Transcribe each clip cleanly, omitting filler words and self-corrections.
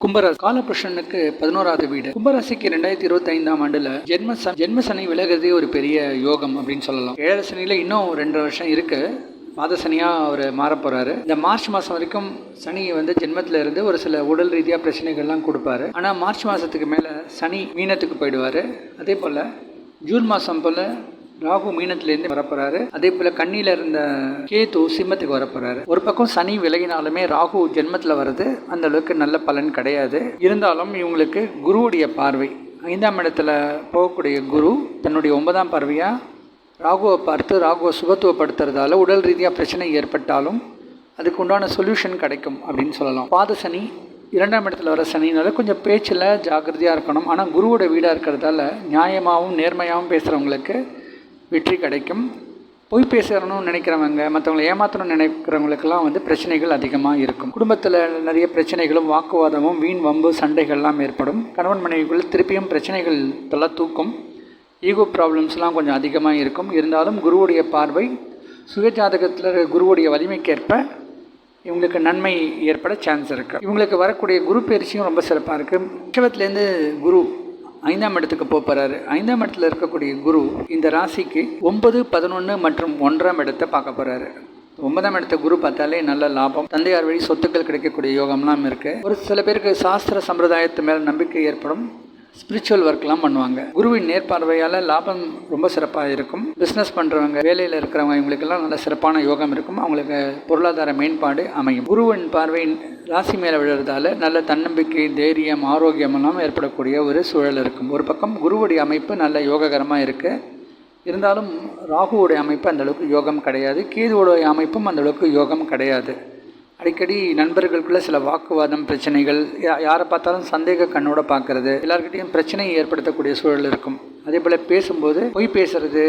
கும்பராசி காலபுருஷனுக்கு 11வது வீடு. கும்பராசிக்கு 2025ஆம் ஆண்டுல ஜென்ம சனி விலகிறதே ஒரு பெரிய யோகம் அப்படின்னு சொல்லலாம். 7 சனியில இன்னும் 2 வருஷம் இருக்கு. பாத சனியா அவர் மாற போறாரு. இந்த மார்ச் மாதம் வரைக்கும் சனி ஜென்மத்தில் இருந்து ஒரு சில உடல் ரீதியாக பிரச்சனைகள்லாம் கொடுப்பாரு. ஆனால் மார்ச் மாதத்துக்கு மேலே சனி மீனத்துக்கு போயிடுவார். அதே போல் ஜூன் மாதம் போல் ராகு மீனத்திலேருந்து வரப்போறாரு. அதே போல் கண்ணியில் இருந்த கேது சிம்மத்துக்கு வரப்போறாரு. ஒரு பக்கம் சனி விலகினாலுமே ராகு ஜென்மத்தில் வர்றது அந்த அளவுக்கு நல்ல பலன் கிடையாது. இருந்தாலும் இவங்களுக்கு குருவுடைய பார்வை 5ஆம் இடத்துல போகக்கூடிய குரு தன்னுடைய 9ஆம் பார்வையாக ராகுவை பார்த்து ராகுவை சுகத்துவப்படுத்துறதால உடல் ரீதியாக பிரச்சனை ஏற்பட்டாலும் அதுக்கு உண்டான சொல்யூஷன் கிடைக்கும் அப்படின்னு சொல்லலாம். பாத சனி 2ஆம் இடத்துல வர சனினால கொஞ்சம் பேச்சில் ஜாக்கிரதையாக இருக்கணும். ஆனால் குருவோட வீடாக இருக்கிறதால நியாயமாகவும் நேர்மையாகவும் பேசுகிறவங்களுக்கு வெற்றி கிடைக்கும். பொய் பேசணும்னு நினைக்கிறவங்க, மற்றவங்களை ஏமாற்றணும்னு நினைக்கிறவங்களுக்கெல்லாம் பிரச்சனைகள் அதிகமாக இருக்கும். குடும்பத்தில் நிறைய பிரச்சனைகளும் வாக்குவாதமும் வீண் வம்பு சண்டைகள்லாம் ஏற்படும். கணவன் மனைவிக்குள்ள திருப்பியும் பிரச்சனைகள் தலை தூக்கும். ஈகோ ப்ராப்ளம்ஸ்லாம் கொஞ்சம் அதிகமாக இருக்கும். இருந்தாலும் குருவுடைய பார்வை சுயஜாதகத்தில் குருவுடைய வலிமைக்கேற்ப இவங்களுக்கு நன்மை ஏற்பட சான்ஸ் இருக்குது. இவங்களுக்கு வரக்கூடிய குரு பயிற்சியும் ரொம்ப சிறப்பாக இருக்குது. ரிஷபத்துலேருந்து குரு 5ஆம் இடத்துக்கு போகிறாரு. 5ஆம் இடத்துல இருக்கக்கூடிய குரு இந்த ராசிக்கு 9, 11 மற்றும் 1ஆம் இடத்தை பார்க்க போகிறாரு. 9ஆம் இடத்த குரு பார்த்தாலே நல்ல லாபம், தந்தையார் வழி சொத்துக்கள் கிடைக்கக்கூடிய யோகம்லாம் இருக்குது. ஒரு சில பேருக்கு சாஸ்திர சம்பிரதாயத்து மேலே நம்பிக்கை ஏற்படும். ஸ்பிரிச்சுவல் ஒர்க்லாம் பண்ணுவாங்க. குருவின் நேர்பார்வையால் லாபம் ரொம்ப சிறப்பாக இருக்கும். பிஸ்னஸ் பண்ணுறவங்க, வேலையில் இருக்கிறவங்க இவங்களுக்கெல்லாம் நல்ல சிறப்பான யோகம் இருக்கும். அவங்களுக்கு பொருளாதார மேம்பாடு அமையும். குருவின் பார்வை ராசி மேலே விழுறதால நல்ல தன்னம்பிக்கை, தைரியம், ஆரோக்கியமெல்லாம் ஏற்படக்கூடிய ஒரு சூழல் இருக்கும். ஒரு பக்கம் குருவுடைய அமைப்பு நல்ல யோககரமாக இருக்குது. இருந்தாலும் ராகுவோடைய அமைப்பு அந்தளவுக்கு யோகம் கிடையாது. கேதுவோடைய அமைப்பும் அந்தளவுக்கு யோகம் கிடையாது. அடிக்கடி நண்பர்களுக்குள்ள சில வாக்குவாதம், பிரச்சனைகள், யாரை பார்த்தாலும் சந்தேக கண்ணோட பார்க்கறது, எல்லாருக்கிட்டையும் பிரச்சனையை ஏற்படுத்தக்கூடிய சூழல் இருக்கும். அதே போல் பேசும்போது பொய் பேசுறது,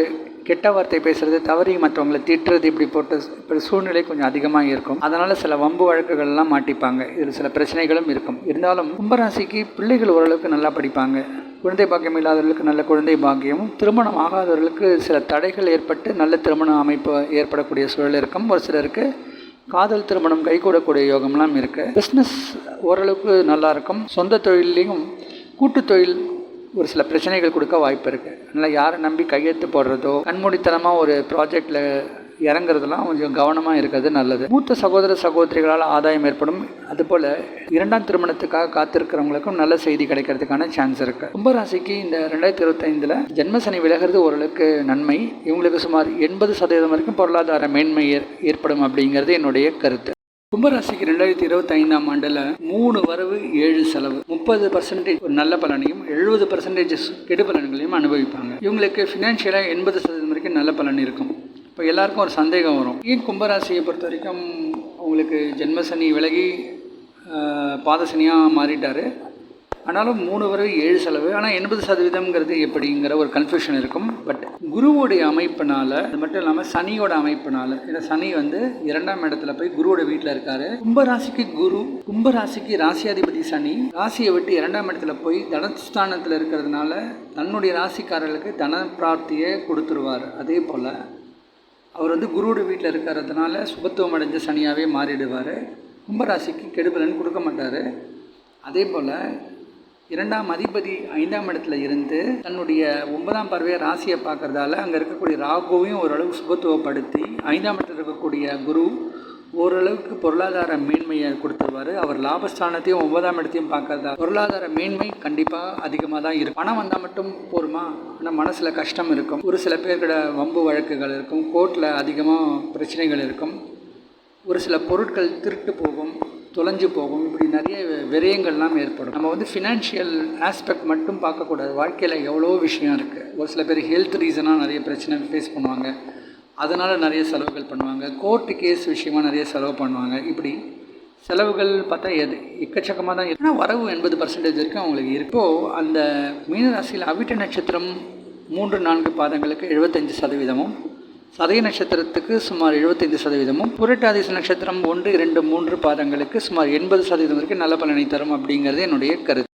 கெட்ட வார்த்தை பேசுறது, தவறி மற்றவங்களை திட்டுறது, இப்படி சூழ்நிலை கொஞ்சம் அதிகமாக இருக்கும். அதனால் சில வம்பு வழக்குகள்லாம் மாட்டிப்பாங்க. இதில் சில பிரச்சனைகளும் இருக்கும். இருந்தாலும் கும்பராசிக்கு பிள்ளைகள் ஓரளவுக்கு நல்லா படிப்பாங்க. குழந்தை பாக்கியம் இல்லாதவர்களுக்கு நல்ல குழந்தை பாக்கியமும், திருமணம் ஆகாதவர்களுக்கு சில தடைகள் ஏற்பட்டு நல்ல திருமண அமைப்பு ஏற்படக்கூடிய சூழல் இருக்கும். ஒரு சிலருக்கு காதல் திருமணம் கைகூடக்கூடிய யோகம்லாம் இருக்குது. பிஸ்னஸ் ஓரளவுக்கு நல்லாயிருக்கும். சொந்த தொழிலையும் கூட்டு தொழில் ஒரு சில பிரச்சனைகள் கொடுக்க வாய்ப்பு இருக்குது. அதனால் யாரை நம்பி கையெழுத்து போடுறதோ, கண்மூடித்தனமாக ஒரு ப்ராஜெக்டில் இறங்குறதுலாம் கொஞ்சம் கவனமாக இருக்கிறது நல்லது. மூத்த சகோதர சகோதரிகளால் ஆதாயம் ஏற்படும். அதுபோல் 2ஆம் திருமணத்துக்காக காத்திருக்கிறவங்களுக்கும் நல்ல செய்தி கிடைக்கிறதுக்கான சான்ஸ் இருக்குது. கும்பராசிக்கு இந்த 2025 ஜென்மசனி விலகிறது ஓரளவுக்கு நன்மை. இவங்களுக்கு சுமார் 80% வரைக்கும் பொருளாதார மேன்மை ஏற்படும் அப்படிங்கிறது என்னுடைய கருத்து. கும்பராசிக்கு 2025ஆம் ஆண்டில் 3 வரவு 7 செலவு, 30% ஒரு நல்ல பலனையும் 70% கெடு பலன்களையும் அனுபவிப்பாங்க. இவங்களுக்கு ஃபினான்ஷியலாக 80% வரைக்கும் நல்ல பலன் இருக்கும். இப்போ எல்லாருக்கும் ஒரு சந்தேகம் வரும், ஏன் கும்பராசியை பொறுத்த வரைக்கும் அவங்களுக்கு ஜென்மசனி விலகி பாதசனியாக மாறிட்டார், ஆனாலும் 3 வரவு 7 செலவு, ஆனால் 80%ங்கிறது எப்படிங்கிற ஒரு கன்ஃபியூஷன் இருக்கும். பட் குருவோடைய அமைப்பினால், அது மட்டும் இல்லாமல் சனியோட அமைப்பினால், ஏன்னா சனி 2ஆம் இடத்துல போய் குருவோட வீட்டில் இருக்காரு. கும்பராசிக்கு குரு, கும்பராசிக்கு ராசியாதிபதி சனி ராசியை விட்டு 2ஆம் இடத்துல போய் தனஸ்தானத்தில் இருக்கிறதுனால தன்னுடைய ராசிக்காரர்களுக்கு தன பிராப்தியை கொடுத்துருவார். அதே போல் அவர் குருவோட வீட்டில் இருக்கிறதுனால சுபத்துவம் அடைஞ்ச சனியாகவே மாறிடுவார். கும்பராசிக்கு கெடுபலன் கொடுக்க மாட்டார். அதே போல் 2ஆம் அதிபதி 5ஆம் இடத்துல இருந்து தன்னுடைய 9ஆம் பார்வையை ராசியை பார்க்கறதால அங்கே இருக்கக்கூடிய ராகுவையும் ஓரளவு சுபத்துவப்படுத்தி 5ஆம் இடத்துல இருக்கக்கூடிய குரு ஓரளவுக்கு பொருளாதார மேன்மையை கொடுத்துருவார். அவர் லாபஸ்தானத்தையும் 9ஆம் இடத்தையும் பார்க்கறதா பொருளாதார மேன்மை கண்டிப்பாக அதிகமாக தான் இருக்கும். பணம் வந்தால் மட்டும் போருமா? ஆனால் மனசில் கஷ்டம் இருக்கும். ஒரு சில பேர்கிட்ட வம்பு வழக்குகள் இருக்கும். கோர்ட்டில் அதிகமாக பிரச்சனைகள் இருக்கும். ஒரு சில பொருட்கள் திருட்டு போகும், தொலைஞ்சு போகும். இப்படி நிறைய விரயங்கள்லாம் ஏற்படும். நம்ம ஃபினான்ஷியல் ஆஸ்பெக்ட் மட்டும் பார்க்கக்கூடாது. வாழ்க்கையில் எவ்வளோ விஷயம் இருக்குது. ஒரு சில பேர் ஹெல்த் ரீசனாக நிறைய பிரச்சனை ஃபேஸ் பண்ணுவாங்க. அதனால் நிறைய செலவுகள் பண்ணுவாங்க. கோர்ட்டு கேஸ் விஷயமாக நிறைய செலவு பண்ணுவாங்க. இப்படி செலவுகள் பார்த்தா எக்கச்சக்கமாக தான் இருக்குது. ஆனால் வரவு 80% வரைக்கும் அவங்களுக்கு இப்போது அந்த மீனராசியில் அவிட்ட நட்சத்திரம் 3, 4 பாதங்களுக்கு 75%, சதய நட்சத்திரத்துக்கு சுமார் 75%, புரட்டாதி நட்சத்திரம் 1, 2, 3 பாதங்களுக்கு சுமார் 80% வரைக்கும் நல்ல பலனை தரும் அப்படிங்கிறது என்னுடைய கருத்து.